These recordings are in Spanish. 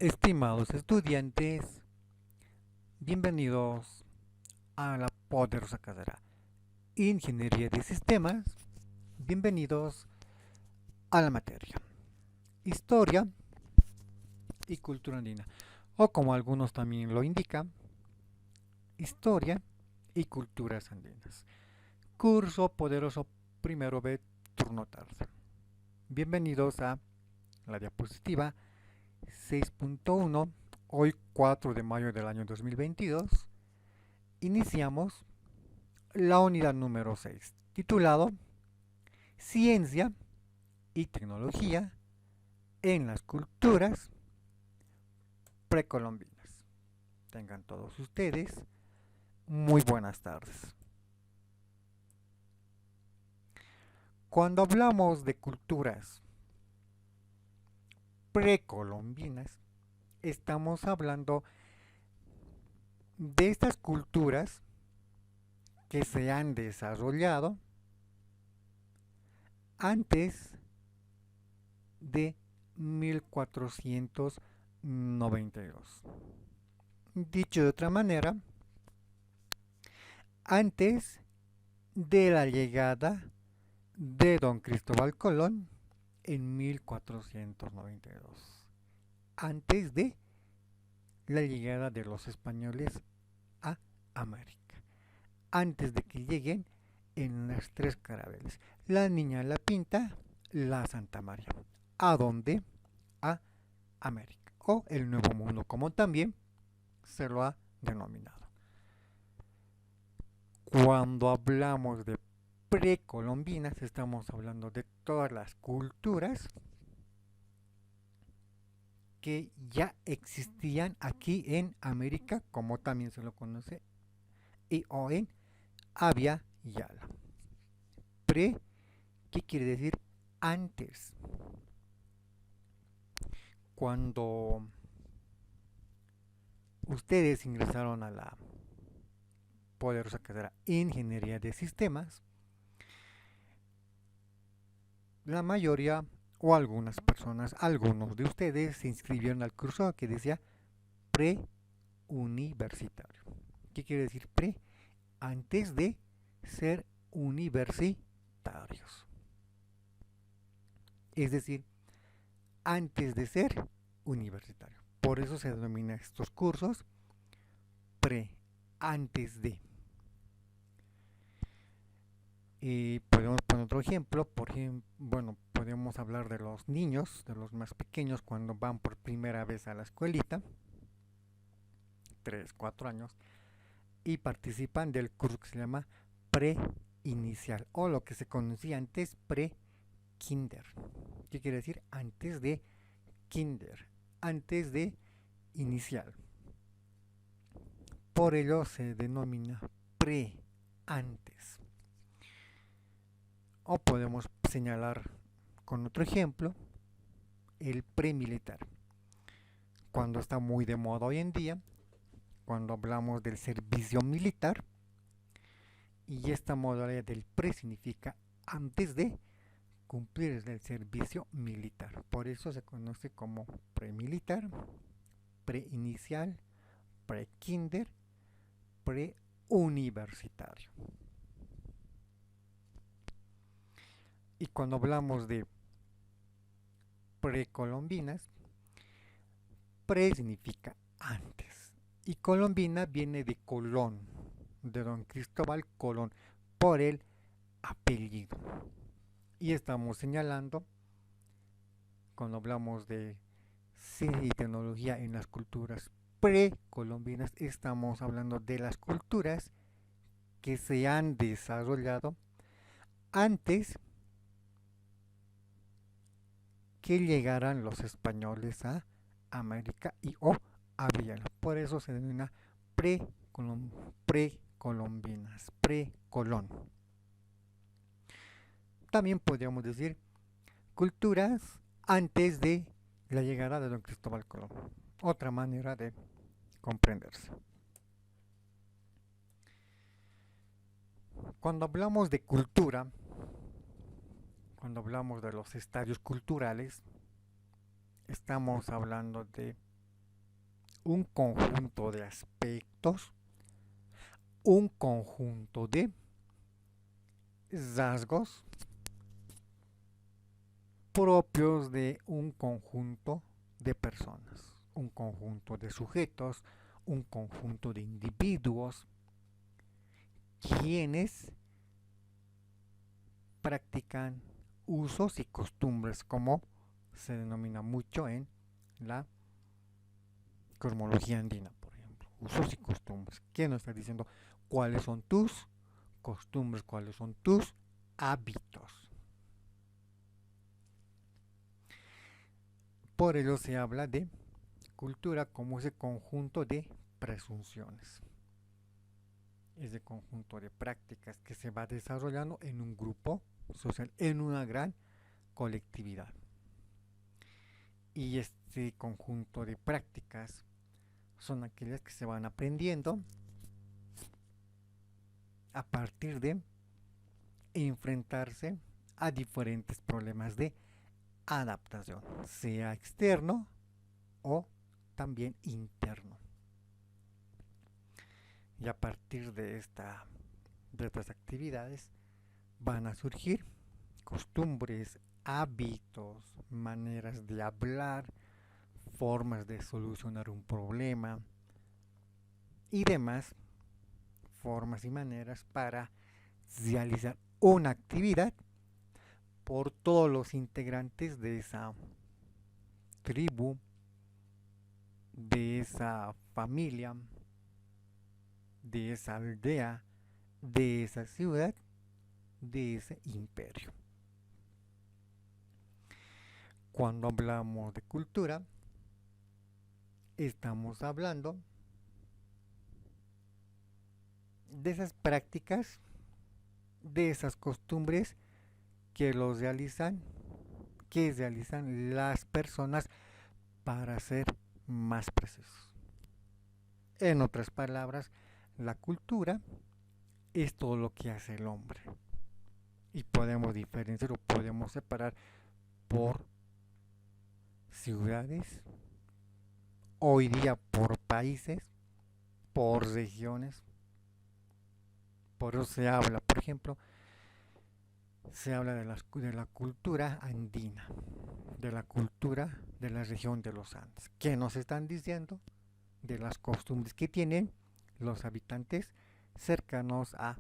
Estimados estudiantes, bienvenidos a la poderosa carrera Ingeniería de Sistemas. Bienvenidos a la materia Historia y Cultura Andina, o como algunos también lo indican, Historia y Culturas Andinas. Curso poderoso primero B, turno tarde. Bienvenidos a la diapositiva 6.1. Hoy 4 de mayo del año 2022 iniciamos la unidad número 6, titulado Ciencia y Tecnología en las Culturas Precolombinas. Tengan todos ustedes muy buenas tardes. Cuando hablamos de culturas precolombinas, estamos hablando de estas culturas que se han desarrollado antes de 1492. Dicho de otra manera, antes de la llegada de don Cristóbal Colón en 1492. Antes de la llegada de los españoles a América. Antes de que lleguen en las tres carabelas. La Niña, la Pinta, la Santa María. ¿A dónde? A América. O el Nuevo Mundo, como también se lo ha denominado. Cuando hablamos de precolombinas, estamos hablando de todas las culturas que ya existían aquí en América, como también se lo conoce, y o en Avia Yala. Pre, ¿qué quiere decir? Antes. Cuando ustedes ingresaron a la poderosa carrera Ingeniería de Sistemas, la mayoría o algunas personas, algunos de ustedes se inscribieron al curso que decía preuniversitario. ¿Qué quiere decir pre? Antes de ser universitarios. Es decir, antes de ser universitario. Por eso se denomina estos cursos pre, antes de. Y podemos poner otro ejemplo, bueno, podemos hablar de los niños, de los más pequeños cuando van por primera vez a la escuelita, 3 4 años, y participan del curso que se llama pre-inicial, o lo que se conocía antes pre-kinder. ¿Qué quiere decir? Antes de kinder, antes de inicial. Por ello se denomina pre, antes. O podemos señalar con otro ejemplo el premilitar. Cuando está muy de moda hoy en día, cuando hablamos del servicio militar, y esta modalidad del pre significa antes de cumplir el servicio militar. Por eso se conoce como premilitar, preinicial, pre-kinder, pre-universitario. Y cuando hablamos de precolombinas, pre significa antes. Y colombina viene de Colón, de don Cristóbal Colón, por el apellido. Y estamos señalando, cuando hablamos de ciencia y tecnología en las culturas precolombinas, estamos hablando de las culturas que se han desarrollado antes que llegaran los españoles a América y o a Villana. Por eso se denomina precolombinas, precolón. También podríamos decir culturas antes de la llegada de don Cristóbal Colón. Otra manera de comprenderse. Cuando hablamos de cultura, cuando hablamos de los estadios culturales, estamos hablando de un conjunto de aspectos, un conjunto de rasgos propios de un conjunto de personas, un conjunto de sujetos, un conjunto de individuos, quienes practican usos y costumbres, como se denomina mucho en la cosmología andina, por ejemplo. Usos y costumbres. ¿Quién nos está diciendo cuáles son tus costumbres, cuáles son tus hábitos? Por ello se habla de cultura como ese conjunto de presunciones, ese conjunto de prácticas que se va desarrollando en un grupo social, en una gran colectividad. Y este conjunto de prácticas son aquellas que se van aprendiendo a partir de enfrentarse a diferentes problemas de adaptación, sea externo o también interno. Y a partir de estas actividades van a surgir costumbres, hábitos, maneras de hablar, formas de solucionar un problema y demás formas y maneras para realizar una actividad por todos los integrantes de esa tribu, de esa familia, de esa aldea, de esa ciudad, de ese imperio. Cuando hablamos de cultura, estamos hablando de esas prácticas, de esas costumbres que que realizan las personas para ser más precisos. En otras palabras, la cultura es todo lo que hace el hombre. Y podemos diferenciar o podemos separar por ciudades, hoy día por países, por regiones. Por eso se habla, por ejemplo, se habla de la cultura andina, de la cultura de la región de los Andes. ¿Qué nos están diciendo? De las costumbres que tienen los habitantes cercanos a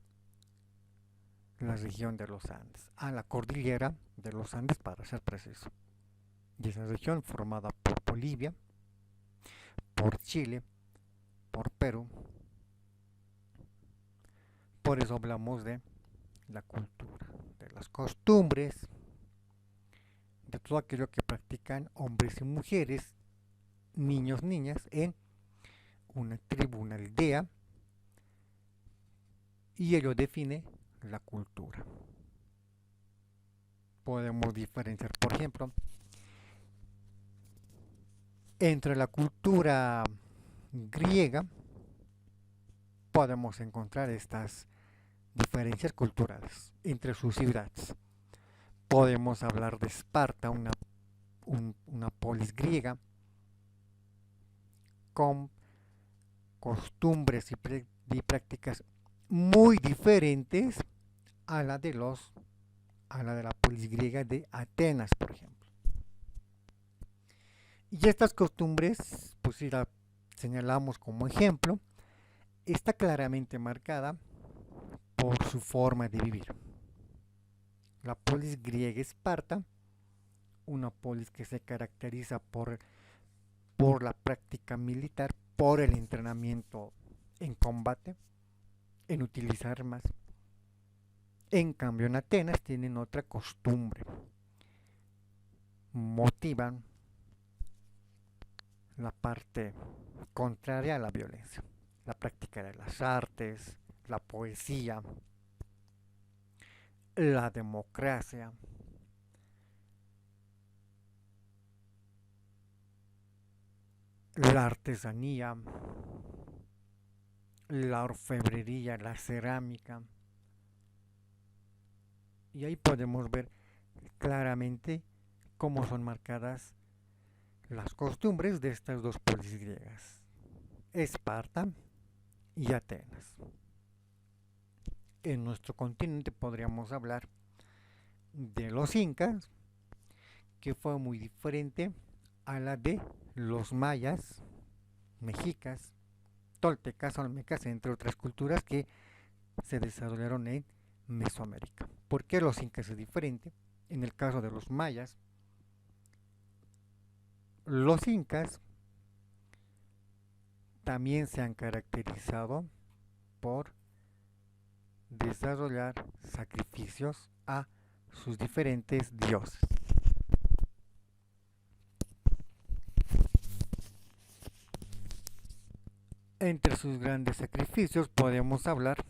la región de los Andes, a la cordillera de los Andes para ser preciso. Y esa región formada por Bolivia, por Chile, por Perú. Por eso hablamos de la cultura, de las costumbres, de todo aquello que practican hombres y mujeres, niños, niñas, en una tribu, una aldea, y ello define la cultura. Podemos diferenciar, por ejemplo, entre la cultura griega, podemos encontrar estas diferencias culturales entre sus ciudades. Podemos hablar de Esparta, una polis griega, con costumbres y prácticas muy diferentes a a la de la polis griega de Atenas, por ejemplo. Y estas costumbres, pues si la señalamos como ejemplo, está claramente marcada por su forma de vivir. La polis griega Esparta, una polis que se caracteriza por la práctica militar, por el entrenamiento en combate, en utilizar armas. En cambio, en Atenas tienen otra costumbre. Motivan la parte contraria a la violencia. La práctica de las artes, la poesía, la democracia, la artesanía, la orfebrería, la cerámica. Y ahí podemos ver claramente cómo son marcadas las costumbres de estas dos polis griegas. Esparta y Atenas. En nuestro continente podríamos hablar de los incas, que fue muy diferente a la de los mayas, mexicas, toltecas, olmecas, entre otras culturas que se desarrollaron en Mesoamérica. ¿Por qué los incas es diferente? En el caso de los mayas, los incas también se han caracterizado por desarrollar sacrificios a sus diferentes dioses. Entre sus grandes sacrificios podemos hablar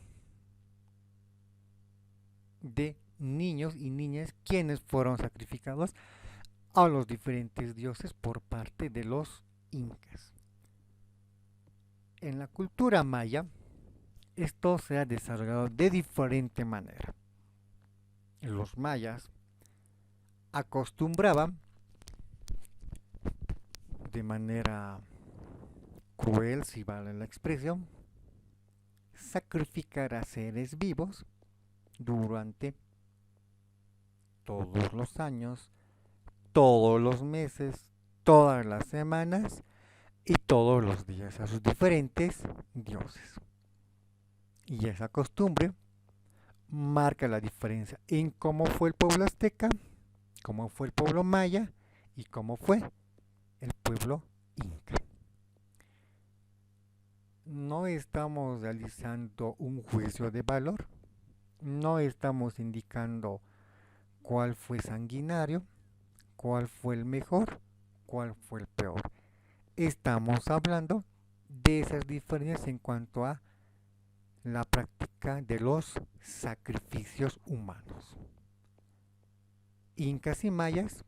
de niños y niñas quienes fueron sacrificados a los diferentes dioses por parte de los incas. En la cultura maya, esto se ha desarrollado de diferente manera. Los mayas acostumbraban de manera cruel, si vale la expresión, sacrificar a seres vivos durante todos los años, todos los meses, todas las semanas y todos los días a sus diferentes dioses. Y esa costumbre marca la diferencia en cómo fue el pueblo azteca, cómo fue el pueblo maya y cómo fue el pueblo inca. No estamos realizando un juicio de valor, no estamos indicando cuál fue sanguinario, cuál fue el mejor, cuál fue el peor. Estamos hablando de esas diferencias en cuanto a la práctica de los sacrificios humanos. Incas y mayas,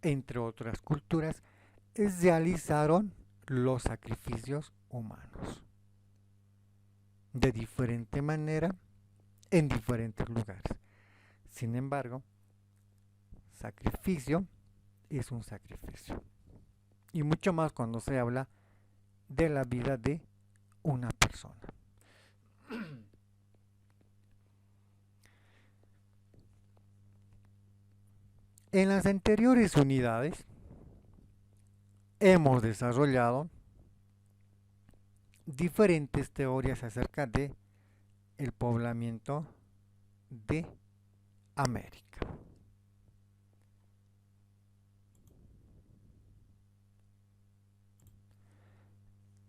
entre otras culturas, realizaron los sacrificios humanos de diferente manera en diferentes lugares. Sin embargo, sacrificio es un sacrificio. Y mucho más cuando se habla de la vida de una persona. En las anteriores unidades hemos desarrollado diferentes teorías acerca de el poblamiento de América.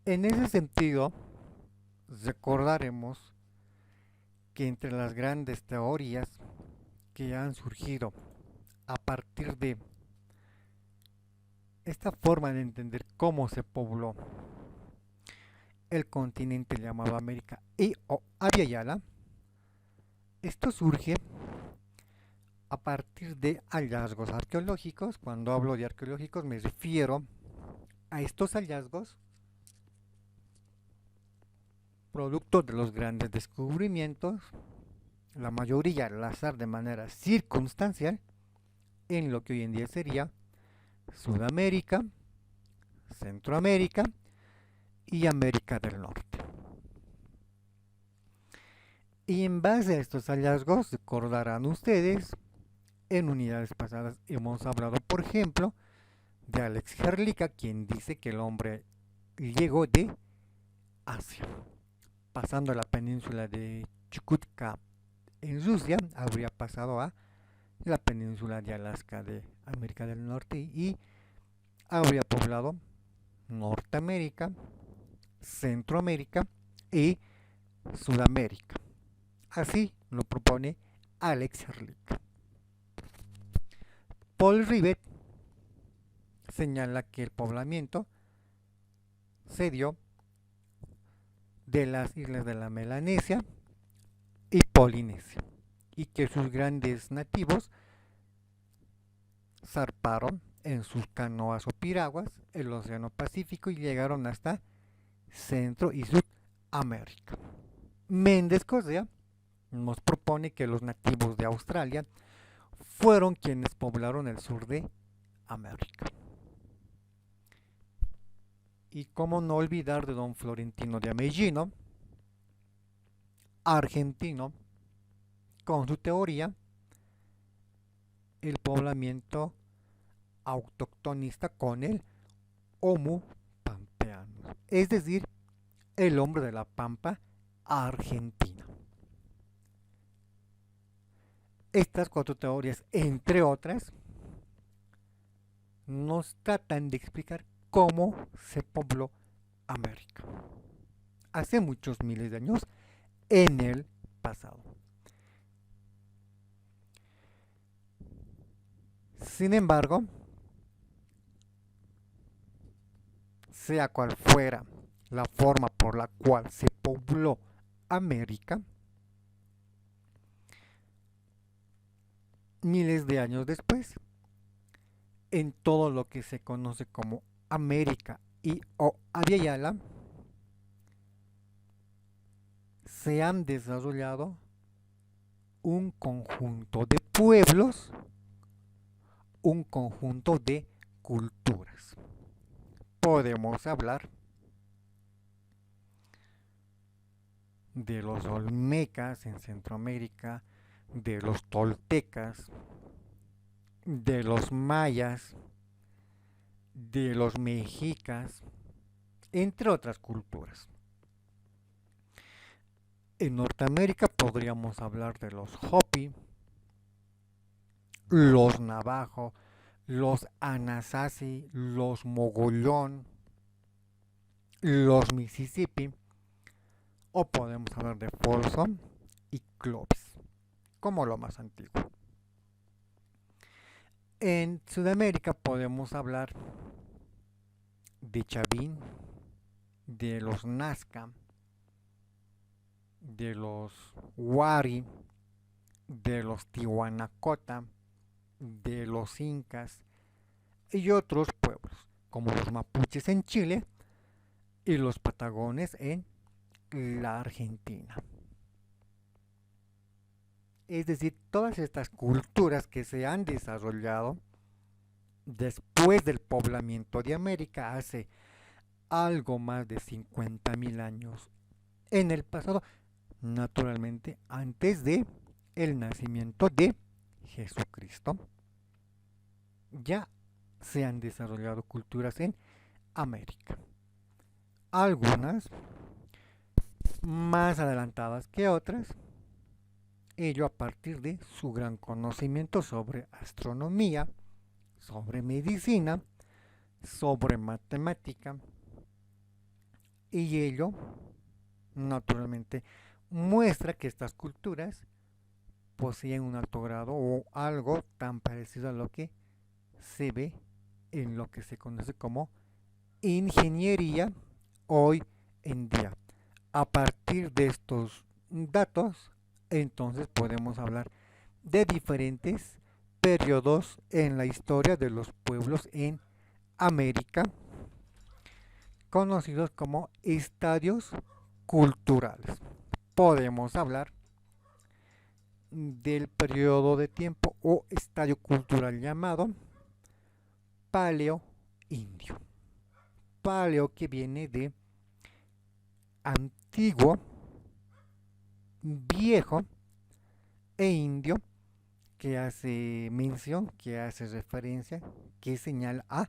En ese sentido, recordaremos que entre las grandes teorías que han surgido a partir de esta forma de entender cómo se pobló el continente llamado América y o Abya Yala, esto surge a partir de hallazgos arqueológicos. Cuando hablo de arqueológicos me refiero a estos hallazgos producto de los grandes descubrimientos, la mayoría al azar de manera circunstancial, en lo que hoy en día sería Sudamérica, Centroamérica y América del Norte. Y en base a estos hallazgos, recordarán ustedes, en unidades pasadas hemos hablado, por ejemplo, de Alex Herlika, quien dice que el hombre llegó de Asia, pasando la península de Chukotka en Rusia, habría pasado a la península de Alaska de América del Norte y habría poblado Norteamérica, Centroamérica y Sudamérica. Así lo propone Alex Herlika. Paul Rivet señala que el poblamiento se dio de las islas de la Melanesia y Polinesia, y que sus grandes nativos zarparon en sus canoas o piraguas el Océano Pacífico y llegaron hasta Centro y Sudamérica. Méndez Correa nos propone que los nativos de Australia fueron quienes poblaron el sur de América. Y cómo no olvidar de don Florentino de Ameghino, argentino, con su teoría, el poblamiento autoctonista con el Homo pampeanus, es decir, el hombre de la pampa argentina. Estas cuatro teorías, entre otras, nos tratan de explicar cómo se pobló América hace muchos miles de años en el pasado. Sin embargo, sea cual fuera la forma por la cual se pobló América, miles de años después, en todo lo que se conoce como América y o Aviala, se han desarrollado un conjunto de pueblos, un conjunto de culturas. Podemos hablar de los olmecas en Centroamérica, de los toltecas, de los mayas, de los mexicas, entre otras culturas. En Norteamérica podríamos hablar de los Hopi, los Navajo, los Anasazi, los Mogollón, los Mississippi, o podemos hablar de Folsom y Clovis, como lo más antiguo. En Sudamérica podemos hablar de Chavín, de los Nazca, de los Wari, de los Tihuanacota, de los Incas y otros pueblos, como los mapuches en Chile y los patagones en la Argentina. Es decir, todas estas culturas que se han desarrollado después del poblamiento de América hace algo más de 50.000 años en el pasado, naturalmente antes de el nacimiento de Jesucristo, ya se han desarrollado culturas en América. Algunas más adelantadas que otras, ello a partir de su gran conocimiento sobre astronomía, sobre medicina, sobre matemática, y ello naturalmente muestra que estas culturas poseen un alto grado o algo tan parecido a lo que se ve en lo que se conoce como ingeniería hoy en día. A partir de estos datos, entonces podemos hablar de diferentes periodos en la historia de los pueblos en América, conocidos como estadios culturales. Podemos hablar del periodo de tiempo o estadio cultural llamado Paleo Indio. Paleo que viene de antiguo, viejo e indio, que hace mención, que hace referencia, que señala a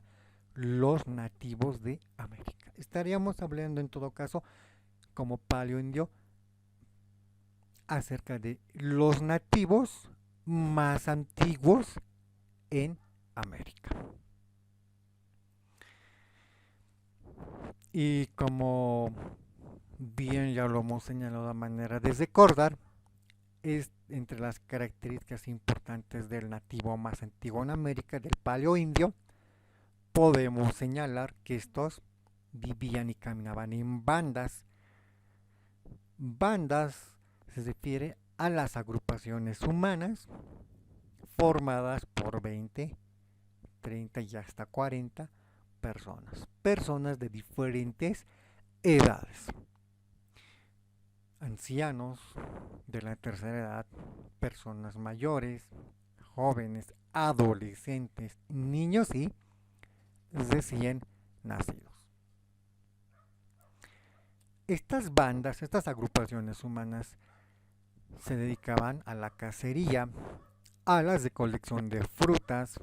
los nativos de América. Estaríamos hablando en todo caso como paleo indio acerca de los nativos más antiguos en América. Y como bien ya lo hemos señalado a manera de recordar, es entre las características importantes del nativo más antiguo en América, del paleo indio, podemos señalar que estos vivían y caminaban en bandas. Bandas se refiere a las agrupaciones humanas formadas por 20, 30 y hasta 40 personas. Personas de diferentes edades. Ancianos de la tercera edad, personas mayores, jóvenes, adolescentes, niños y recién nacidos. Estas bandas, estas agrupaciones humanas se dedicaban a la cacería, a las de colección de frutas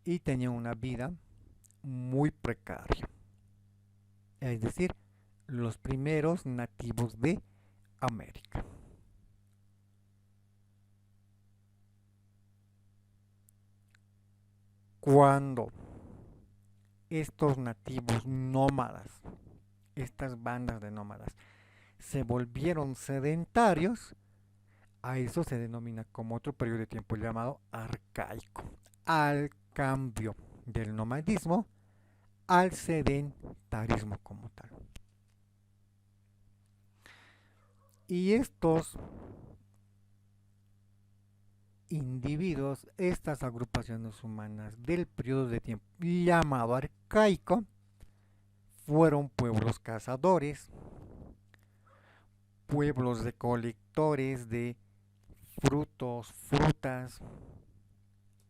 y tenían una vida muy precaria. Es decir, los primeros nativos de América. Cuando estos nativos nómadas, estas bandas de nómadas, se volvieron sedentarios, a eso se denomina como otro periodo de tiempo llamado arcaico, al cambio del nomadismo al sedentarismo como tal. Y estos individuos, estas agrupaciones humanas del periodo de tiempo llamado arcaico, fueron pueblos cazadores, pueblos recolectores de frutos, frutas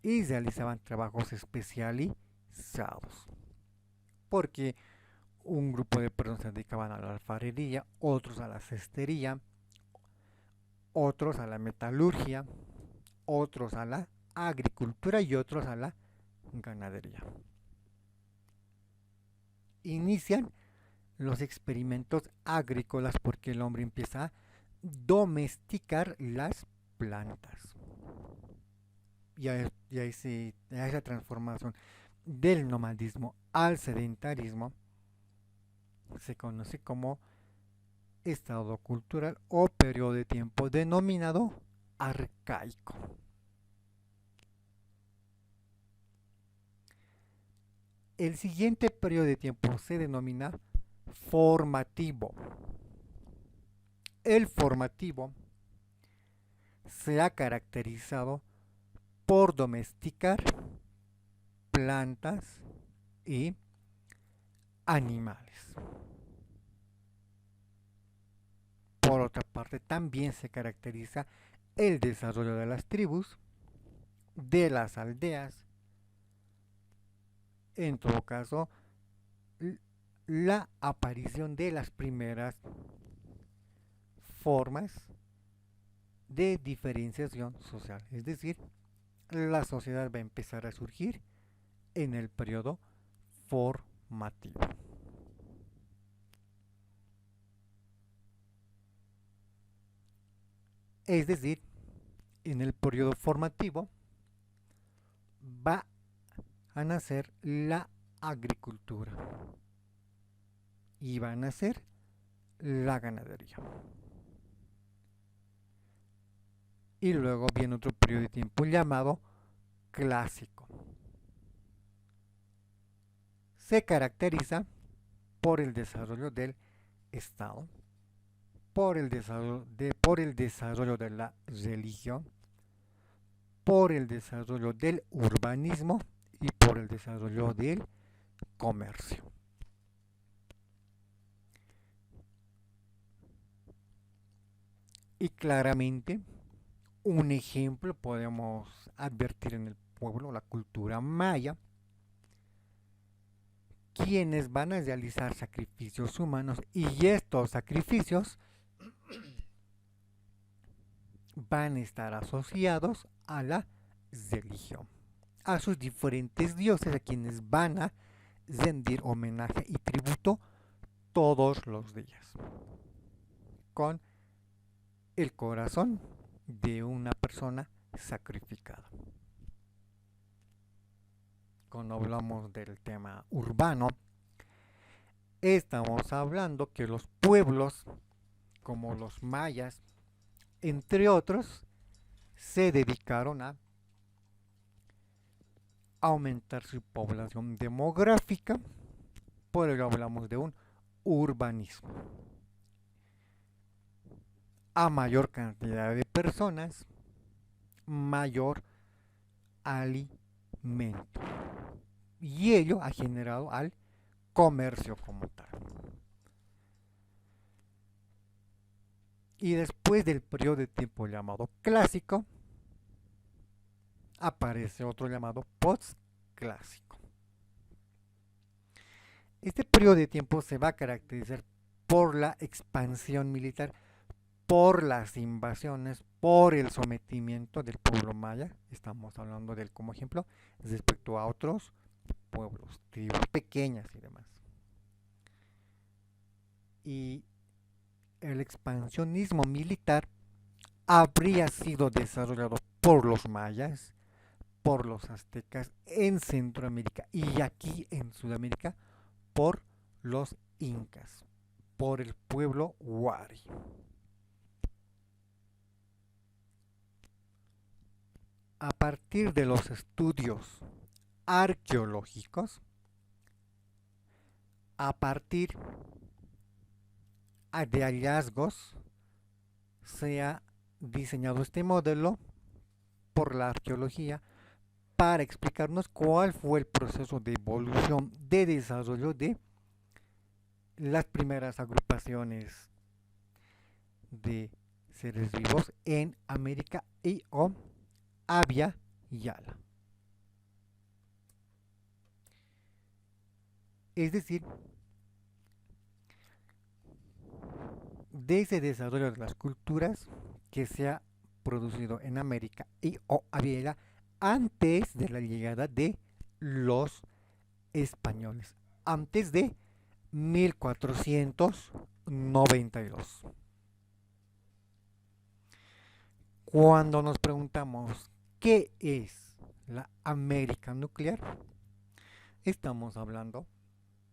y realizaban trabajos especializados. Porque un grupo de personas se dedicaban a la alfarería, otros a la cestería, otros a la metalurgia, otros a la agricultura y otros a la ganadería. Inician los experimentos agrícolas porque el hombre empieza a domesticar las plantas. Y ahí se, a esa transformación del nomadismo al sedentarismo se conoce como estado cultural o periodo de tiempo denominado arcaico. El siguiente periodo de tiempo se denomina formativo. El formativo se ha caracterizado por domesticar plantas y animales. Por otra parte, también se caracteriza el desarrollo de las tribus, de las aldeas, en todo caso, la aparición de las primeras formas de diferenciación social. Es decir, la sociedad va a empezar a surgir en el periodo formativo. Es decir, en el periodo formativo va a nacer la agricultura y va a nacer la ganadería. Y luego viene otro periodo de tiempo llamado clásico. Se caracteriza por el desarrollo del Estado, por el desarrollo de la religión, por el desarrollo del urbanismo y por el desarrollo del comercio. Y claramente, un ejemplo podemos advertir en el pueblo, la cultura maya, quienes van a realizar sacrificios humanos y estos sacrificios van a estar asociados a la religión, a sus diferentes dioses a quienes van a rendir homenaje y tributo todos los días, con el corazón de una persona sacrificada. Cuando hablamos del tema urbano, estamos hablando que los pueblos, como los mayas, entre otros, se dedicaron a aumentar su población demográfica, por ello hablamos de un urbanismo. A mayor cantidad de personas, mayor alimento. Y ello ha generado al comercio como tal. Y después del periodo de tiempo llamado clásico, aparece otro llamado postclásico. Este periodo de tiempo se va a caracterizar por la expansión militar, por las invasiones, por el sometimiento del pueblo maya, estamos hablando de él como ejemplo, respecto a otros pueblos, tribus pequeñas y demás. Y el expansionismo militar habría sido desarrollado por los mayas, por los aztecas en Centroamérica y aquí en Sudamérica por los incas, por el pueblo Wari. A partir de los estudios arqueológicos, a partir de hallazgos, se ha diseñado este modelo por la arqueología para explicarnos cuál fue el proceso de evolución, de desarrollo de las primeras agrupaciones de seres vivos en América y o Abya Yala. Es decir, de ese desarrollo de las culturas que se ha producido en América y o Abya Yala antes de la llegada de los españoles, antes de 1492. Cuando nos preguntamos qué es la América nuclear, estamos hablando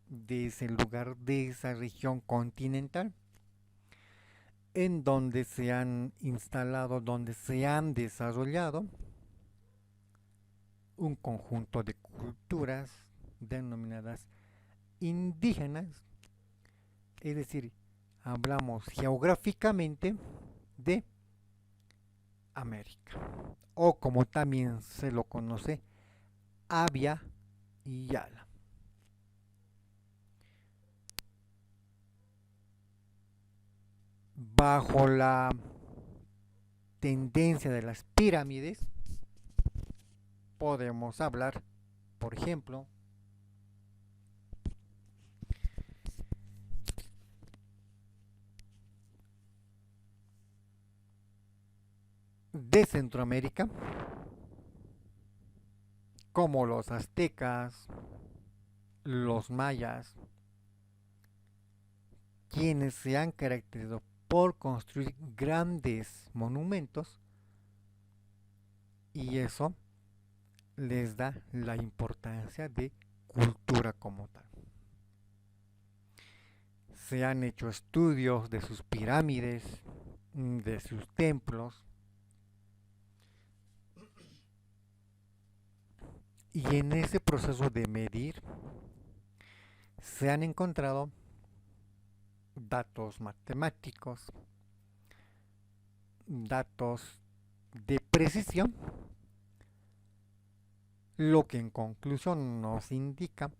de ese lugar, de esa región continental, en donde se han instalado, donde se han desarrollado un conjunto de culturas denominadas indígenas, es decir, hablamos geográficamente de América, o como también se lo conoce, Abya Yala. Bajo la tendencia de las pirámides, podemos hablar, por ejemplo, de Centroamérica, como los aztecas, los mayas, quienes se han caracterizado por construir grandes monumentos y eso les da la importancia de cultura como tal. Se han hecho estudios de sus pirámides, de sus templos, y en ese proceso de medir se han encontrado datos matemáticos, datos de precisión, lo que en conclusión nos indica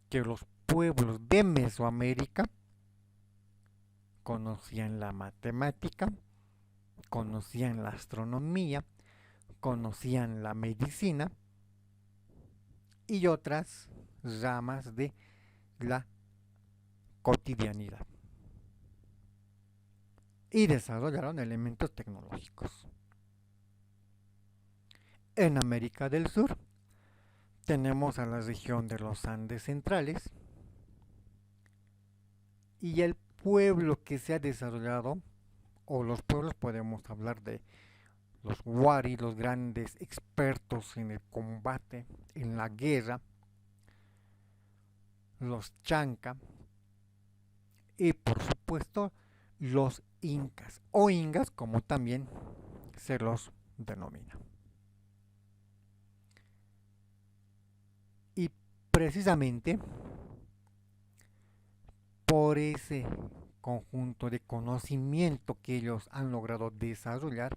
que los pueblos de Mesoamérica conocían la matemática, conocían la astronomía, conocían la medicina y otras ramas de la cotidianidad y desarrollaron elementos tecnológicos. En América del Sur tenemos a la región de los Andes centrales y el pueblo que se ha desarrollado, o los pueblos podemos hablar de los Wari, los grandes expertos en el combate, en la guerra, los Chanca y por supuesto los Incas o Ingas como también se los denomina. Y precisamente por ese conjunto de conocimiento que ellos han logrado desarrollar,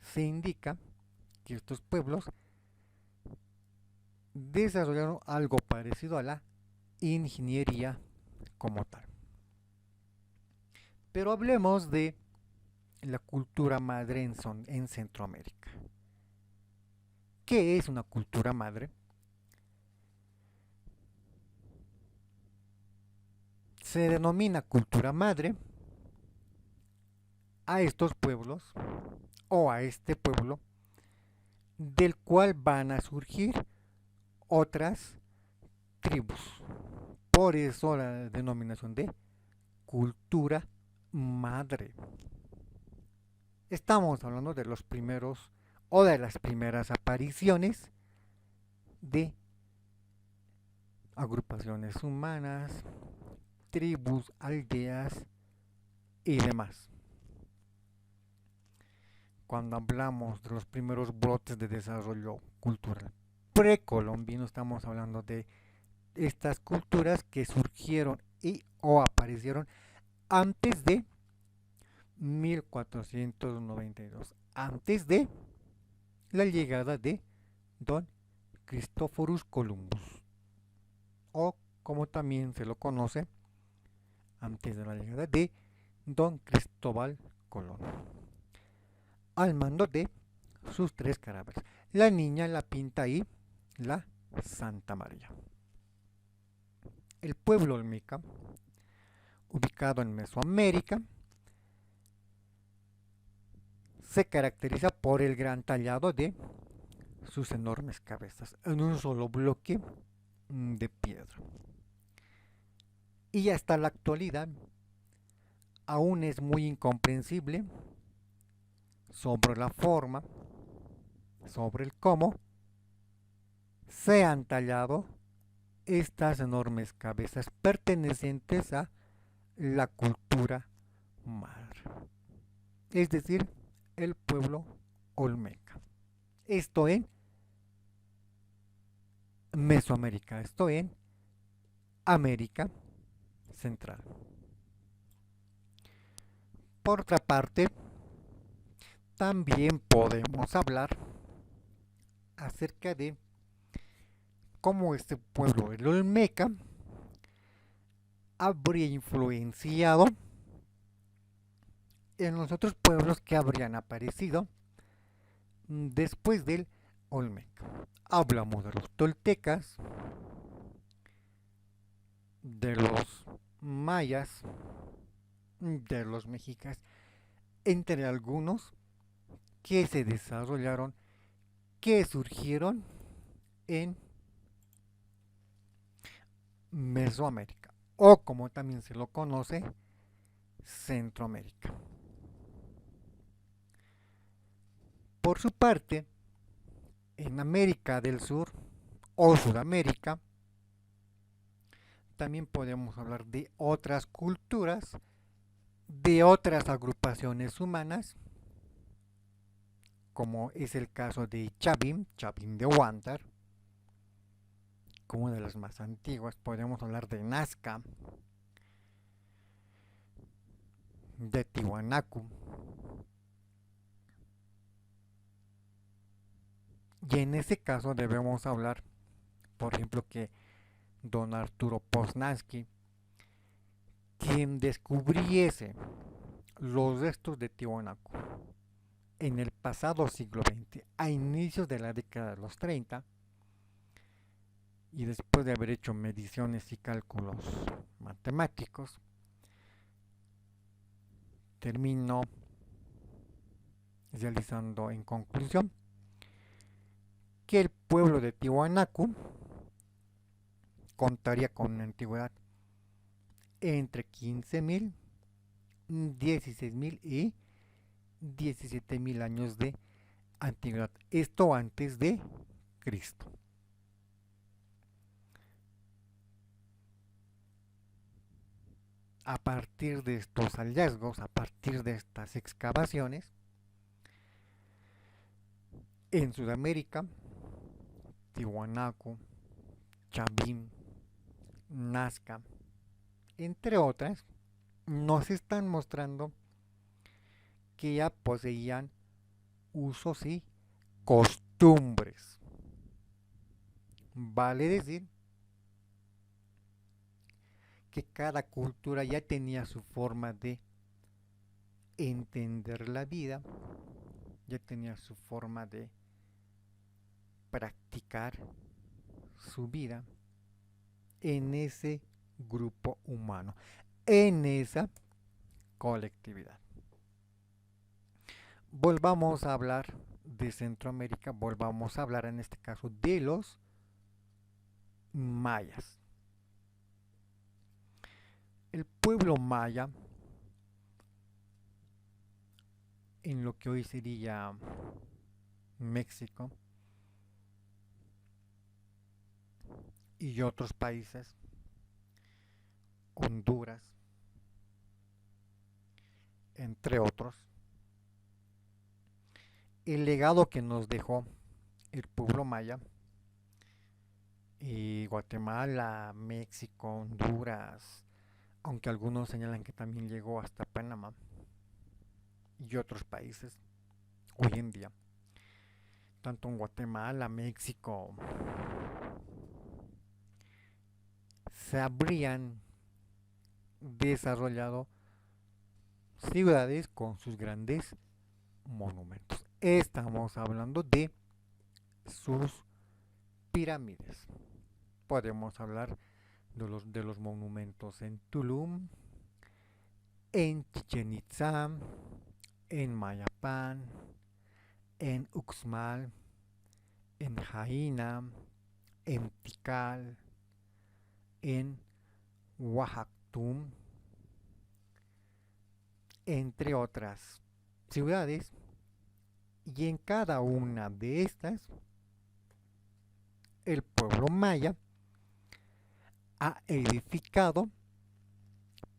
se indica que estos pueblos desarrollaron algo parecido a la ingeniería como tal. Pero hablemos de la cultura madre en Centroamérica. ¿Qué es una cultura madre? Se denomina cultura madre a estos pueblos o a este pueblo del cual van a surgir otras tribus. Por eso la denominación de cultura madre. Estamos hablando de los primeros o de las primeras apariciones de agrupaciones humanas, tribus, aldeas y demás. Cuando hablamos de los primeros brotes de desarrollo cultural precolombino, estamos hablando de estas culturas que surgieron y o aparecieron antes de 1492, antes de la llegada de Don Christophorus Columbus, o como también se lo conoce, antes de la llegada de Don Cristóbal Colón, al mando de sus tres carabelas, la Niña, la Pinta y la Santa María. El pueblo olmeca, ubicado en Mesoamérica, se caracteriza por el gran tallado de sus enormes cabezas en un solo bloque de piedra. Y hasta la actualidad aún es muy incomprensible sobre la forma, sobre el cómo se han tallado estas enormes cabezas pertenecientes a la cultura madre, es decir, el pueblo olmeca. Esto en Mesoamérica, esto en América Central. Por otra parte, también podemos hablar acerca de cómo este pueblo, el olmeca, habría influenciado en los otros pueblos que habrían aparecido después del olmeca. Hablamos de los toltecas, de los mayas, de los mexicas, entre algunos que se desarrollaron, que surgieron en Mesoamérica, o como también se lo conoce, Centroamérica. Por su parte, en América del Sur o Sudamérica, también podemos hablar de otras culturas, de otras agrupaciones humanas, como es el caso de Chavim, Chavim de Huántar, como una de las más antiguas. Podemos hablar de Nazca, de Tiwanaku, y en ese caso debemos hablar, por ejemplo, que don Arturo Poznansky, quien descubriese los restos de Tiwanaku en el pasado siglo XX, a inicios de la década de los 30, y después de haber hecho mediciones y cálculos matemáticos, terminó realizando en conclusión que el pueblo de Tiwanaku contaría con una antigüedad entre 15.000, 16.000 y 17.000 años de antigüedad. Esto antes de Cristo. A partir de estos hallazgos, a partir de estas excavaciones, en Sudamérica, Tiwanaku, Chavim, Nazca, entre otras, nos están mostrando que ya poseían usos y costumbres. Vale decir que cada cultura ya tenía su forma de entender la vida, ya tenía su forma de practicar su vida en ese grupo humano. en esa colectividad. Volvamos a hablar de Centroamérica, volvamos a hablar en este caso de los mayas. El pueblo maya, en lo que hoy sería México y otros países, Honduras, entre otros, el legado que nos dejó el pueblo maya, y Guatemala, México, Honduras, aunque algunos señalan que también llegó hasta Panamá y otros países hoy en día, tanto en Guatemala, México, se habrían desarrollado ciudades con sus grandes monumentos. Estamos hablando de sus pirámides. Podemos hablar de los monumentos en Tulum, en Chichen Itza, en Mayapán, en Uxmal, en Jaina, en Tikal, en Oaxactum, entre otras ciudades, y en cada una de estas el pueblo maya ha edificado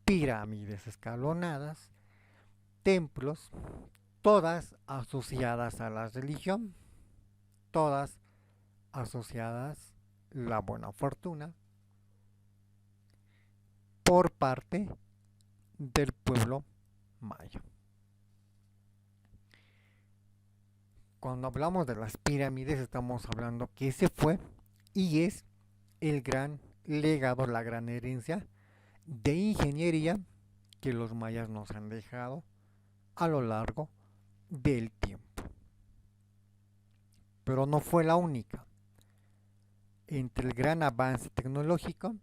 pirámides escalonadas, templos, todas asociadas a la religión, todas asociadas a la buena fortuna por parte del pueblo maya. Cuando hablamos de las pirámides estamos hablando que ese fue y es el gran legado, la gran herencia de ingeniería que los mayas nos han dejado a lo largo del tiempo. Pero no fue la única. Entre el gran avance tecnológico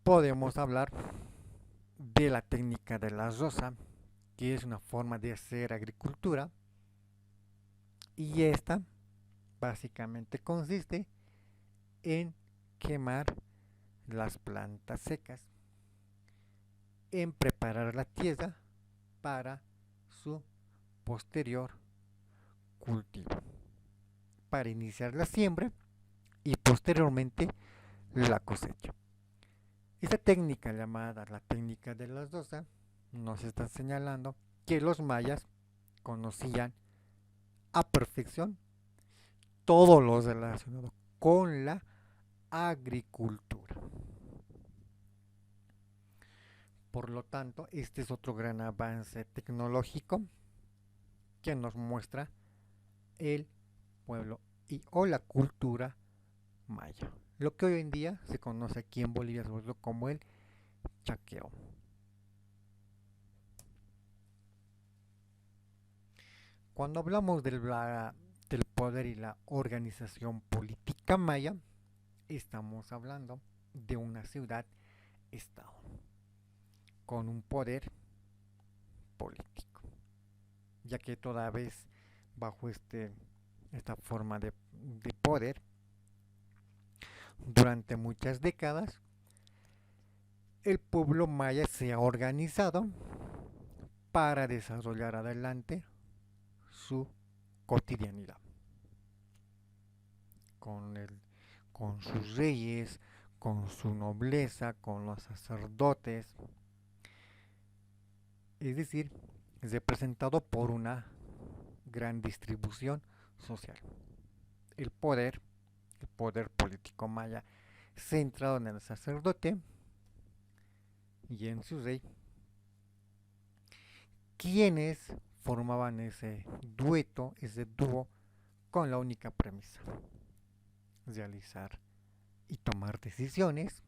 podemos hablar de la técnica de la rosa, que es una forma de hacer agricultura, y esta básicamente consiste en quemar las plantas secas, en preparar la tierra para su posterior cultivo, para iniciar la siembra y posteriormente la cosecha. Esta técnica llamada la técnica de las dosas nos está señalando que los mayas conocían a perfección todo lo relacionado con la agricultura. Por lo tanto, este es otro gran avance tecnológico que nos muestra el pueblo y o la cultura maya. Lo que hoy en día se conoce aquí en Bolivia como el chaqueo. Cuando hablamos del poder y la organización política maya, estamos hablando de una ciudad-estado con un poder político, ya que toda vez bajo esta forma de poder, durante muchas décadas, el pueblo maya se ha organizado para desarrollar adelante su cotidianidad, con, el, con sus reyes, con su nobleza, con los sacerdotes, es decir, es representado por una gran distribución social. El poder político maya, centrado en el sacerdote y en su rey, quienes formaban ese dueto, ese dúo, con la única premisa: realizar y tomar decisiones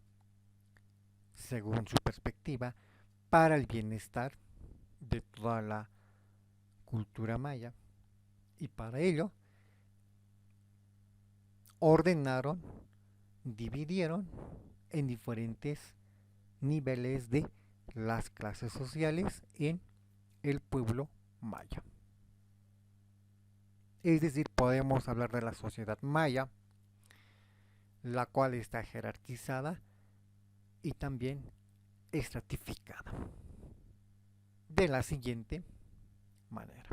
según su perspectiva para el bienestar de toda la cultura maya, y para ello ordenaron, dividieron en diferentes niveles de las clases sociales en el pueblo maya. Es decir, podemos hablar de la sociedad maya, la cual está jerarquizada y también estratificada de la siguiente manera.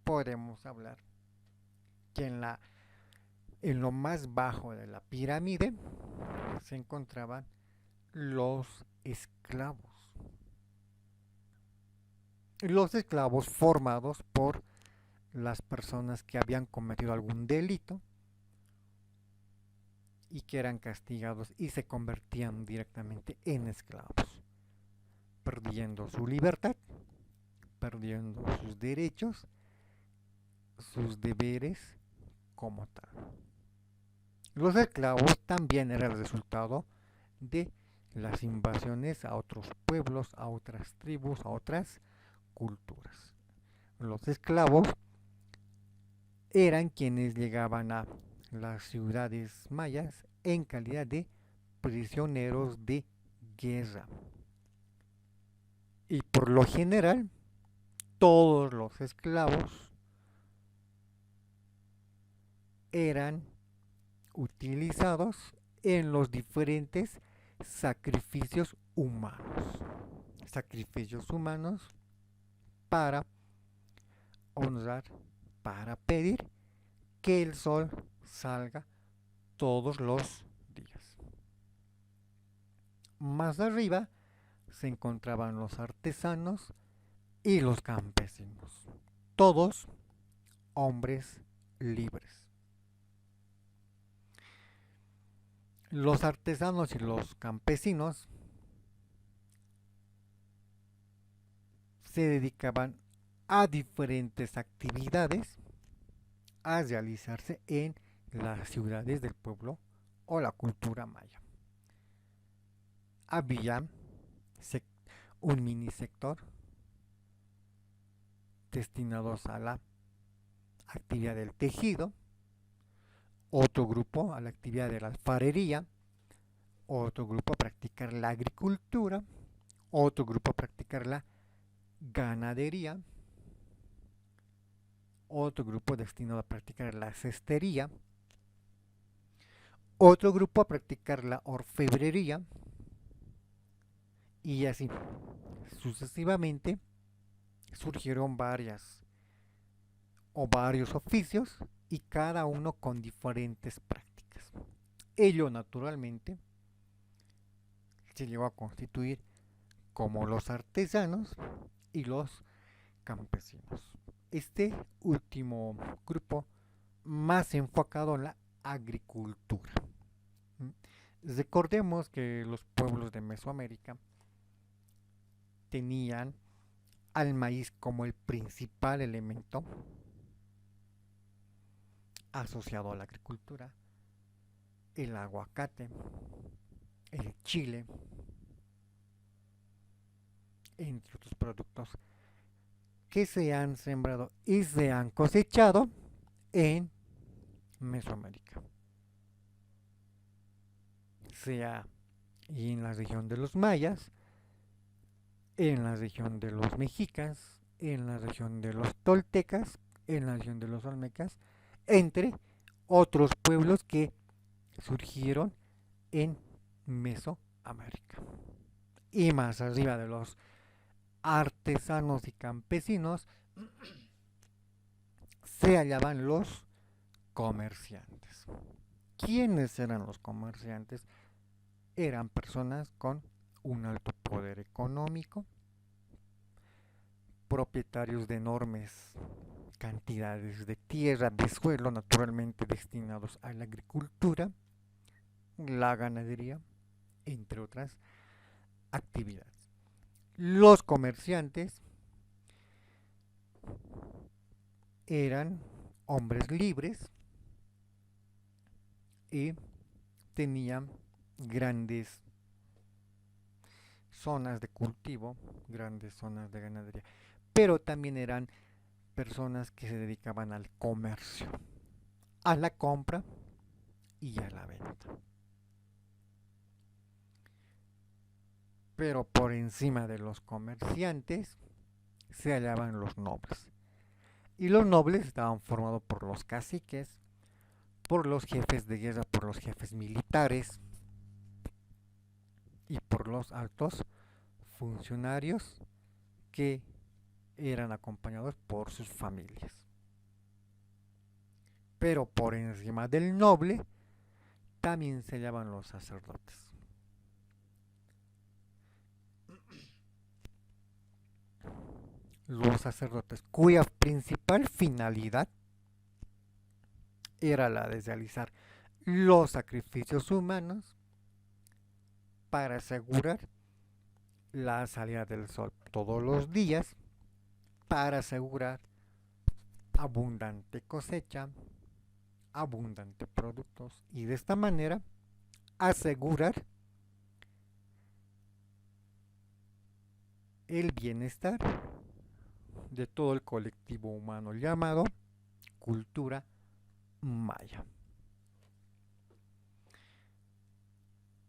Podemos hablar que en lo más bajo de la pirámide se encontraban los esclavos. Los esclavos formados por las personas que habían cometido algún delito y que eran castigados y se convertían directamente en esclavos, perdiendo su libertad, perdiendo sus derechos, sus deberes como tal. Los esclavos también eran el resultado de las invasiones a otros pueblos, a otras tribus, a otras culturas. Los esclavos eran quienes llegaban a las ciudades mayas en calidad de prisioneros de guerra. Y por lo general, todos los esclavos eran utilizados en los diferentes sacrificios humanos. Sacrificios humanos para honrar, para pedir que el sol salga todos los días. Más arriba se encontraban los artesanos y los campesinos, todos hombres libres. Los artesanos y los campesinos se dedicaban a diferentes actividades a realizarse en las ciudades del pueblo o la cultura maya. Había un mini sector destinados a la actividad del tejido, otro grupo a la actividad de la alfarería, otro grupo a practicar la agricultura, otro grupo a practicar la ganadería, otro grupo destinado a practicar la cestería, otro grupo a practicar la orfebrería y así sucesivamente surgieron varios oficios y cada uno con diferentes prácticas. Ello naturalmente se llegó a constituir como los artesanos y los campesinos. Este último grupo más enfocado en la agricultura. Recordemos que los pueblos de Mesoamérica tenían al maíz como el principal elemento asociado a la agricultura, el aguacate, el chile, entre otros productos que se han sembrado y se han cosechado en Mesoamérica, sea y en la región de los mayas, en la región de los mexicas, en la región de los toltecas, en la región de los olmecas, entre otros pueblos que surgieron en Mesoamérica. Y más arriba de los artesanos y campesinos se hallaban los comerciantes. ¿Quiénes eran los comerciantes? Eran personas con un alto poder económico, propietarios de enormes cantidades de tierra, de suelo, naturalmente destinados a la agricultura, la ganadería, entre otras actividades. Los comerciantes eran hombres libres y tenían grandes zonas de cultivo, grandes zonas de ganadería, pero también eran personas que se dedicaban al comercio, a la compra y a la venta. pero por encima de los comerciantes se hallaban los nobles. Y los nobles estaban formados por los caciques, por los jefes de guerra, por los jefes militares y por los altos funcionarios que eran acompañados por sus familias. Pero por encima del noble también se hallaban los sacerdotes. Los sacerdotes cuya principal finalidad era la de realizar los sacrificios humanos para asegurar la salida del sol todos los días, para asegurar abundante cosecha, abundante productos y de esta manera asegurar el bienestar de todo el colectivo humano llamado cultura maya.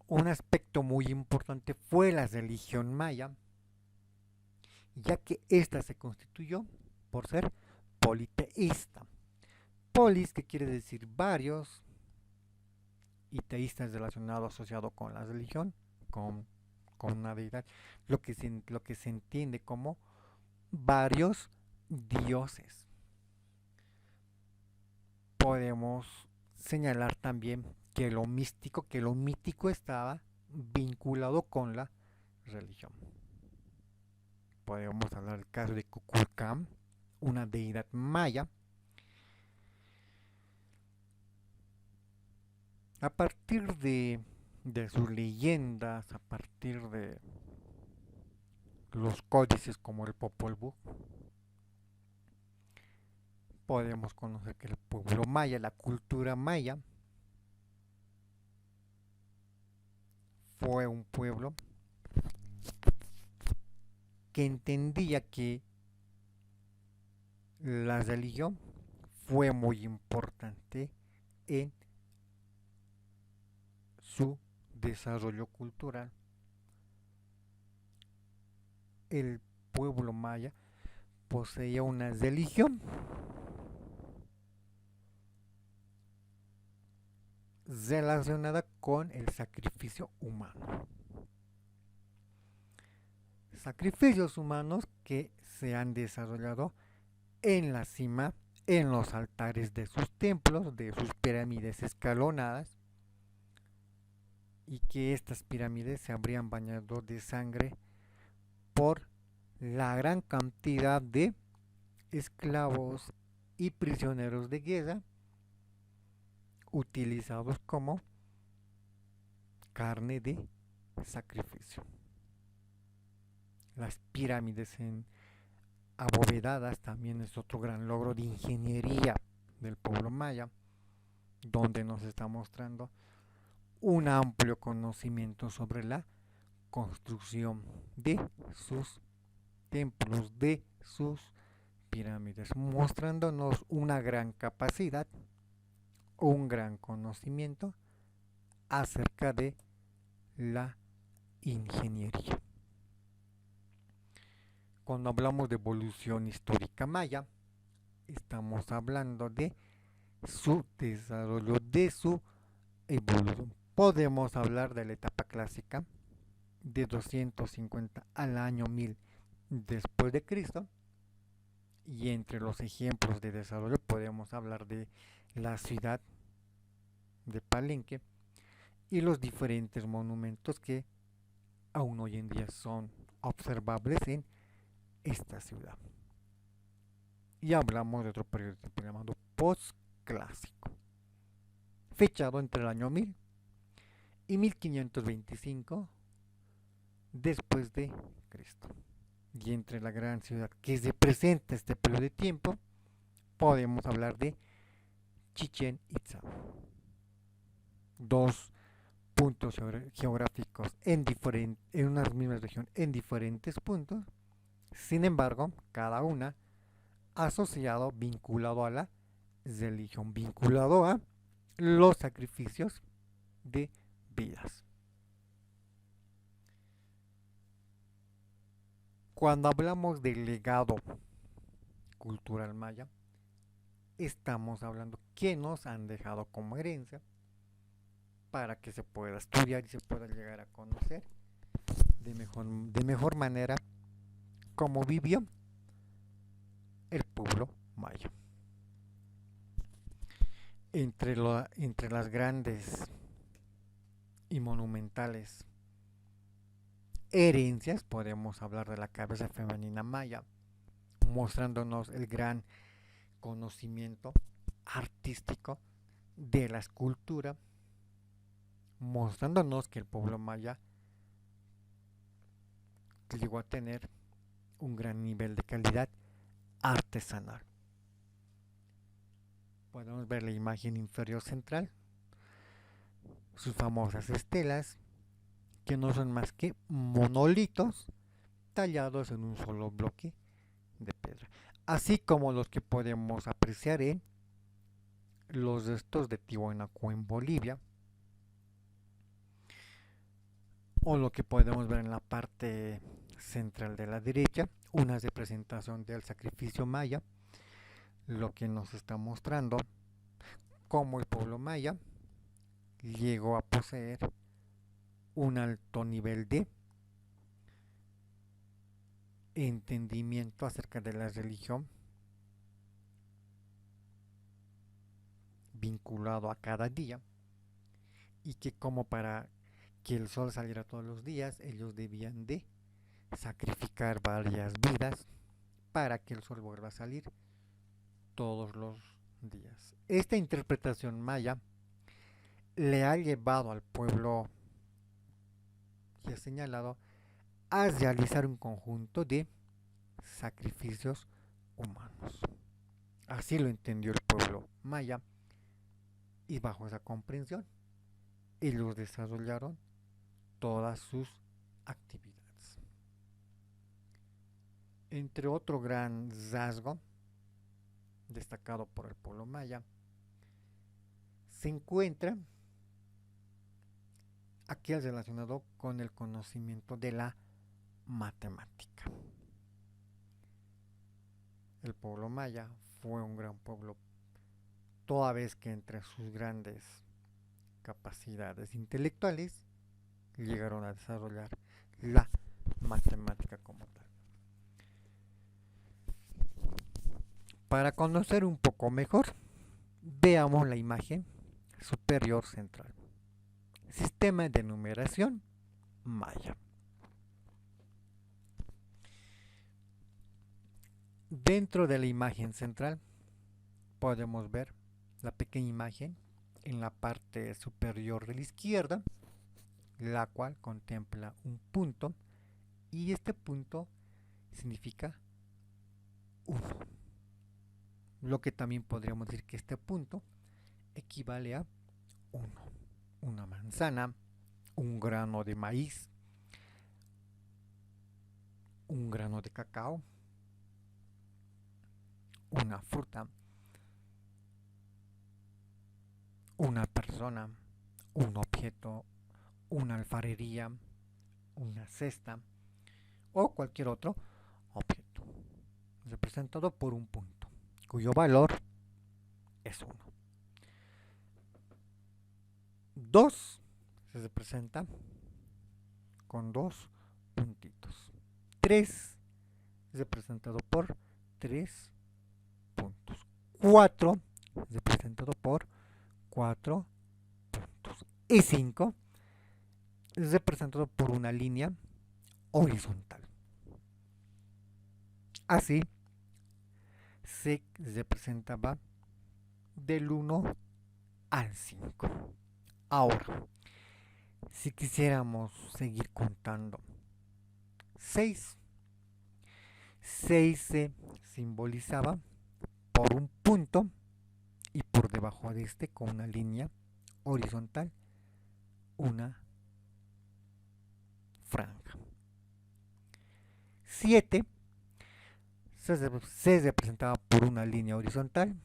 Un aspecto muy importante fue la religión maya, ya que ésta se constituyó por ser politeísta. Polis, que quiere decir varios, y teísta relacionado, asociado con la religión, con una deidad, lo que se entiende como varios dioses. Podemos señalar también que lo mítico estaba vinculado con la religión. Podemos hablar del caso de Kukulcán, una deidad maya. A partir de sus leyendas, a partir de los códices como el Popol Vuh, podemos conocer que el pueblo maya, la cultura maya, fue un pueblo que entendía que la religión fue muy importante en su desarrollo cultural. El pueblo maya poseía una religión relacionada con el sacrificio humano. Sacrificios humanos que se han desarrollado en la cima, en los altares de sus templos, de sus pirámides escalonadas, y que estas pirámides se habrían bañado de sangre por la gran cantidad de esclavos y prisioneros de guerra utilizados como carne de sacrificio. Las pirámides abovedadas también es otro gran logro de ingeniería del pueblo maya, donde nos está mostrando un amplio conocimiento sobre la construcción de sus templos, de sus pirámides, mostrándonos una gran capacidad, un gran conocimiento acerca de la ingeniería. Cuando hablamos de evolución histórica maya, estamos hablando de su desarrollo, de su evolución. Podemos hablar de la etapa clásica de 250 al año 1000 después de Cristo, y entre los ejemplos de desarrollo podemos hablar de la ciudad de Palenque y los diferentes monumentos que aún hoy en día son observables en esta ciudad. Y hablamos de otro periodo llamado postclásico, fechado entre el año 1000 y 1525 después de Cristo. Y entre la gran ciudad que representa este periodo de tiempo, podemos hablar de Chichén Itzá. Dos puntos geográficos en una misma región en diferentes puntos, sin embargo, cada una asociado, vinculado a la religión, vinculado a los sacrificios de vidas. Cuando hablamos del legado cultural maya, estamos hablando que nos han dejado como herencia para que se pueda estudiar y se pueda llegar a conocer de mejor manera cómo vivió el pueblo maya. Entre las grandes y monumentales herencias podemos hablar de la cabeza femenina maya, mostrándonos el gran conocimiento artístico de la escultura, mostrándonos que el pueblo maya llegó a tener un gran nivel de calidad artesanal. Podemos ver la imagen inferior central, sus famosas estelas, que no son más que monolitos tallados en un solo bloque de piedra, así como los que podemos apreciar en los restos de Tiwanaku en Bolivia, o lo que podemos ver en la parte central de la derecha, una representación del sacrificio maya, lo que nos está mostrando cómo el pueblo maya llegó a poseer un alto nivel de entendimiento acerca de la religión vinculado a cada día, y que como para que el sol saliera todos los días ellos debían de sacrificar varias vidas para que el sol vuelva a salir todos los días. Esta interpretación maya le ha llevado al pueblo que he señalado a realizar un conjunto de sacrificios humanos. Así lo entendió el pueblo maya, y bajo esa comprensión ellos desarrollaron todas sus actividades. Entre otro gran rasgo destacado por el pueblo maya se encuentra aquel relacionado con el conocimiento de la matemática. El pueblo maya fue un gran pueblo, toda vez que entre sus grandes capacidades intelectuales llegaron a desarrollar la matemática como tal. Para conocer un poco mejor, veamos la imagen superior central. Sistema de numeración maya. Dentro de la imagen central podemos ver la pequeña imagen en la parte superior de la izquierda, la cual contempla un punto, y este punto significa 1. Lo que también podríamos decir que este punto equivale a 1. Una manzana, un grano de maíz, un grano de cacao, una fruta, una persona, un objeto, una alfarería, una cesta o cualquier otro objeto, representado por un punto, cuyo valor es 1. 2 se representa con 2 puntitos. 3 representado por 3 puntos. 4 representado por 4 puntos. Y 5 representado por una línea horizontal. Así se representaba del 1 al 5. Ahora, si quisiéramos seguir contando 6 se simbolizaba por un punto, y por debajo de este, con una línea horizontal, una franja. 7 se representaba por una línea horizontal,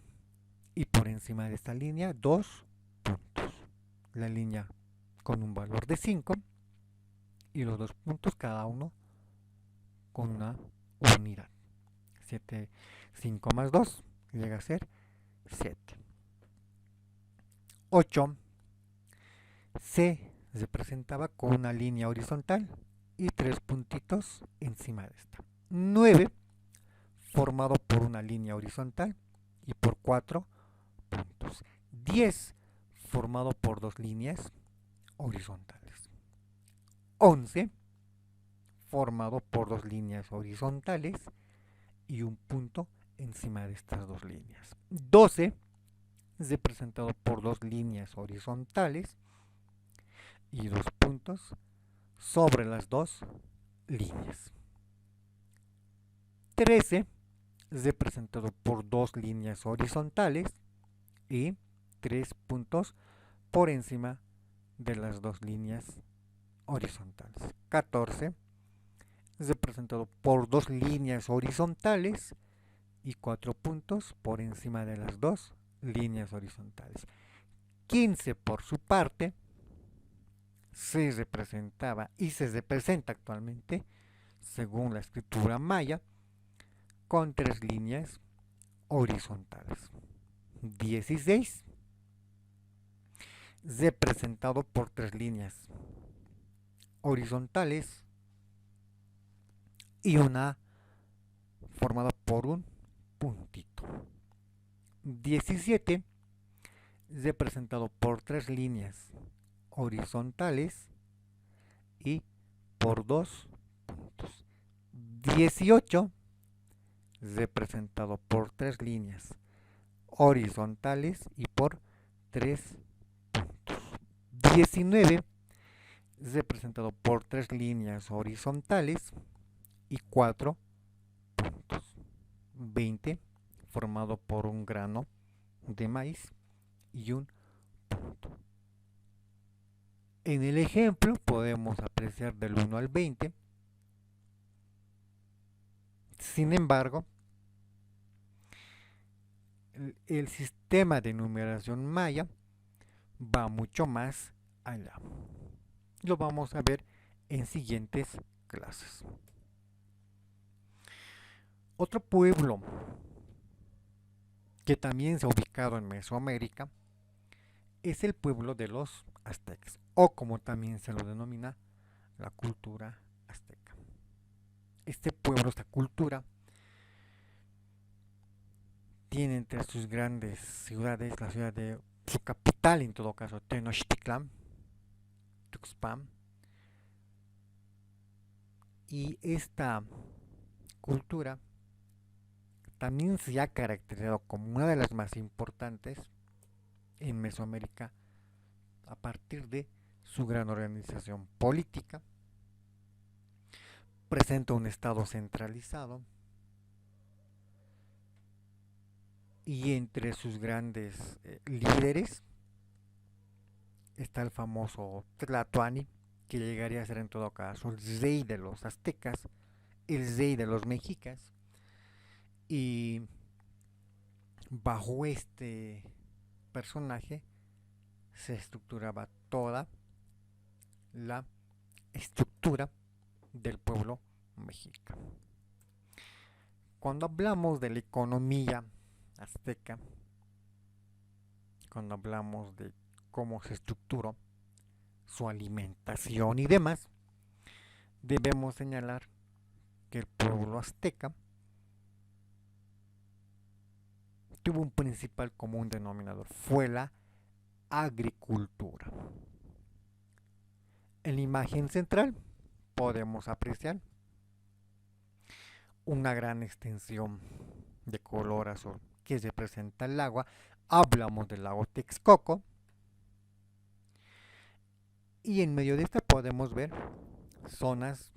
y por encima de esta línea 2 puntos. La línea con un valor de 5 y los 2 puntos cada uno con una unidad. 7, 5 más 2 llega a ser 7. 8 se representaba con una línea horizontal y 3 puntitos encima de esta. 9 formado por una línea horizontal y por 4 puntos. 10 formado por 2 líneas horizontales. 11 formado por 2 líneas horizontales y un punto encima de estas 2 líneas. 12 representado por 2 líneas horizontales y 2 puntos sobre las 2 líneas. 13 representado por 2 líneas horizontales y 3 puntos por encima de las 2 líneas horizontales. 14 representado por 2 líneas horizontales y 4 puntos por encima de las 2 líneas horizontales. 15 por su parte se representaba y se representa actualmente según la escritura maya con 3 líneas horizontales. 16 representado por 3 líneas horizontales y una formada por un puntito. 17 representado por 3 líneas horizontales y por 2 puntos. 18 representado por 3 líneas horizontales y por 3 puntos. 19 representado por 3 líneas horizontales y 4 puntos. 20 formado por un grano de maíz y un punto. En el ejemplo podemos apreciar del 1 al 20. Sin embargo, el sistema de numeración maya va mucho más allá. Lo vamos a ver en siguientes clases. Otro pueblo que también se ha ubicado en Mesoamérica es el pueblo de los aztecas, o como también se lo denomina, la cultura azteca. Este pueblo, esta cultura, tiene entre sus grandes ciudades la ciudad de su capital, en todo caso, Tenochtitlan, Tuxpan, y esta cultura también se ha caracterizado como una de las más importantes en Mesoamérica a partir de su gran organización política. Presenta un estado centralizado y entre sus grandes líderes está el famoso Tlatoani, que llegaría a ser en todo caso el rey de los aztecas, el rey de los mexicas, y bajo este personaje se estructuraba toda la estructura del pueblo mexica. Cuando hablamos de la economía azteca, cuando hablamos de cómo se estructuró su alimentación y demás, debemos señalar que el pueblo azteca tuvo un principal común denominador, fue la agricultura. En la imagen central podemos apreciar una gran extensión de color azul que representa el agua. Hablamos del lago Texcoco y en medio de esta podemos ver zonas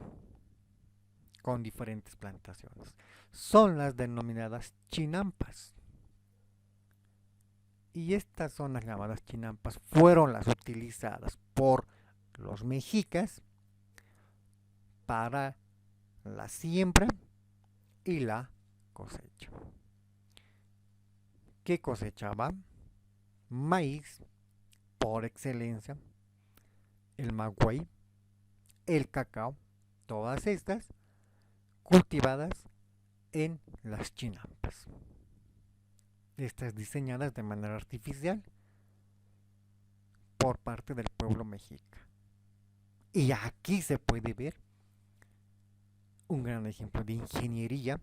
con diferentes plantaciones. Son las denominadas chinampas. Y estas zonas llamadas chinampas fueron las utilizadas por los mexicas para la siembra y la cosecha. ¿Qué cosechaban? Maíz, por excelencia, el maguey, el cacao, todas estas cultivadas en las chinampas. Estas diseñadas de manera artificial por parte del pueblo mexica. Y aquí se puede ver un gran ejemplo de ingeniería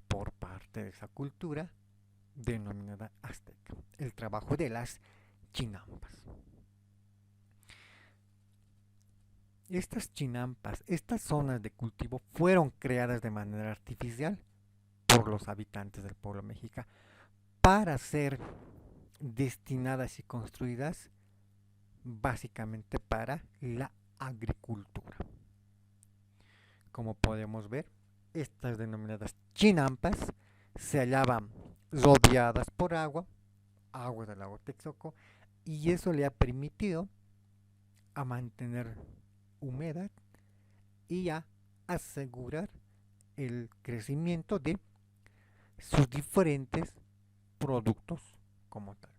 por parte de esa cultura denominada azteca, el trabajo de las chinampas. Estas chinampas, estas zonas de cultivo fueron creadas de manera artificial por los habitantes del pueblo mexica para ser destinadas y construidas básicamente para la agricultura. Como podemos ver, estas denominadas chinampas se hallaban rodeadas por agua del lago Texcoco, y eso le ha permitido a mantener humedad y a asegurar el crecimiento de sus diferentes productos como tal.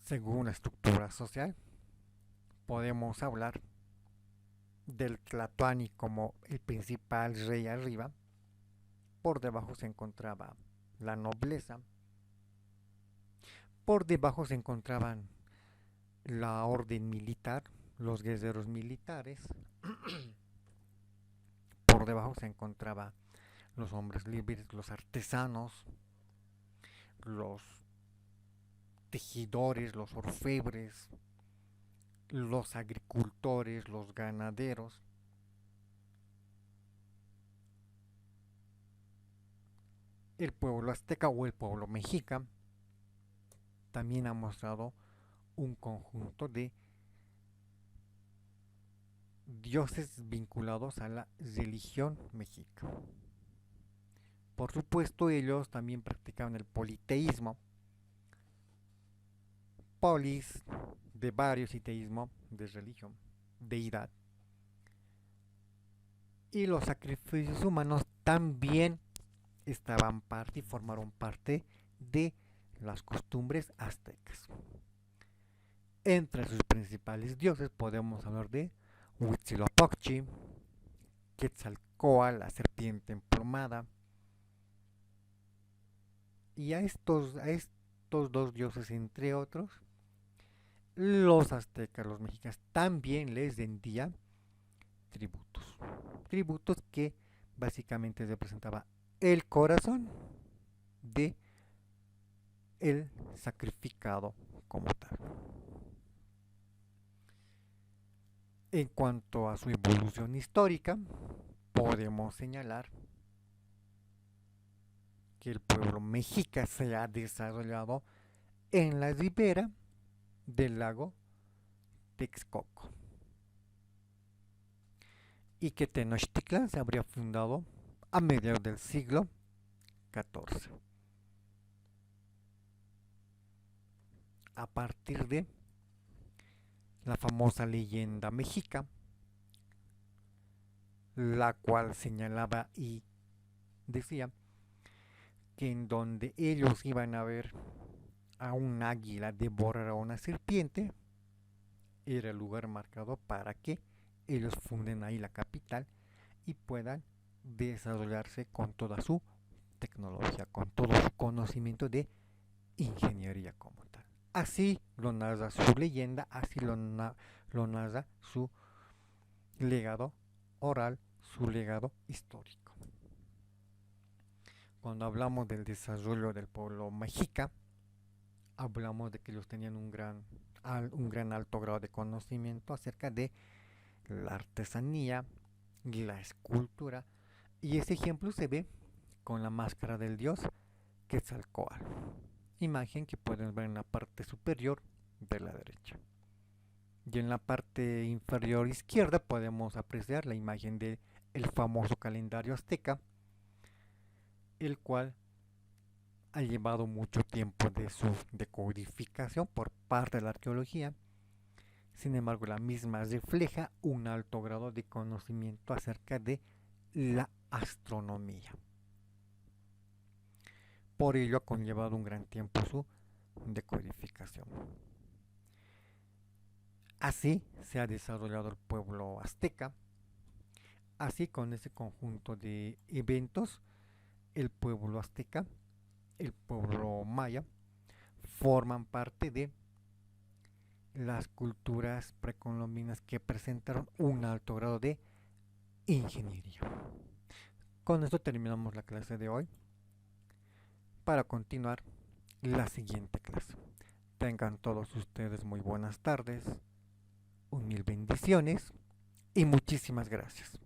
Según la estructura social, podemos hablar del Tlatoani como el principal rey arriba. Por debajo se encontraba la nobleza. Por debajo se encontraban la orden militar, los guerreros militares. Por debajo se encontraban los hombres libres, los artesanos, los tejedores, los orfebres, los agricultores, los ganaderos. El pueblo azteca o el pueblo mexica también ha mostrado un conjunto de dioses vinculados a la religión mexica. Por supuesto, ellos también practicaban el politeísmo, polis de varios y teísmo de religión, deidad. Y los sacrificios humanos también estaban parte y formaron parte de las costumbres aztecas. Entre sus principales dioses podemos hablar de Huitzilopochtli, Quetzalcóatl, la serpiente emplumada, y a estos dos dioses, entre otros, los aztecas, los mexicas, también les rendían tributos. Tributos que básicamente representaba el corazón de el sacrificado como tal. En cuanto a su evolución histórica, podemos señalar que el pueblo mexica se ha desarrollado en la ribera del lago Texcoco y que Tenochtitlan se habría fundado a mediados del siglo XIV. A partir de la famosa leyenda mexica, la cual señalaba y decía que en donde ellos iban a ver a un águila devorar a una serpiente, era el lugar marcado para que ellos funden ahí la capital y puedan desarrollarse con toda su tecnología, con todo su conocimiento de ingeniería como tal. Así lo narra su leyenda, así lo narra su legado oral, su legado histórico. Cuando hablamos del desarrollo del pueblo mexica, hablamos de que ellos tenían un gran alto grado de conocimiento acerca de la artesanía y la escultura, y ese ejemplo se ve con la máscara del dios Quetzalcóatl, imagen que pueden ver en la parte superior de la derecha. Y en la parte inferior izquierda podemos apreciar la imagen del famoso calendario azteca, el cual ha llevado mucho tiempo de su decodificación por parte de la arqueología. Sin embargo, la misma refleja un alto grado de conocimiento acerca de la astronomía. Por ello ha conllevado un gran tiempo su decodificación. Así se ha desarrollado el pueblo azteca, así con ese conjunto de eventos, el pueblo azteca, el pueblo maya, forman parte de las culturas precolombinas que presentaron un alto grado de ingeniería. Con esto terminamos la clase de hoy para continuar la siguiente clase. Tengan todos ustedes muy buenas tardes, un mil bendiciones y muchísimas gracias.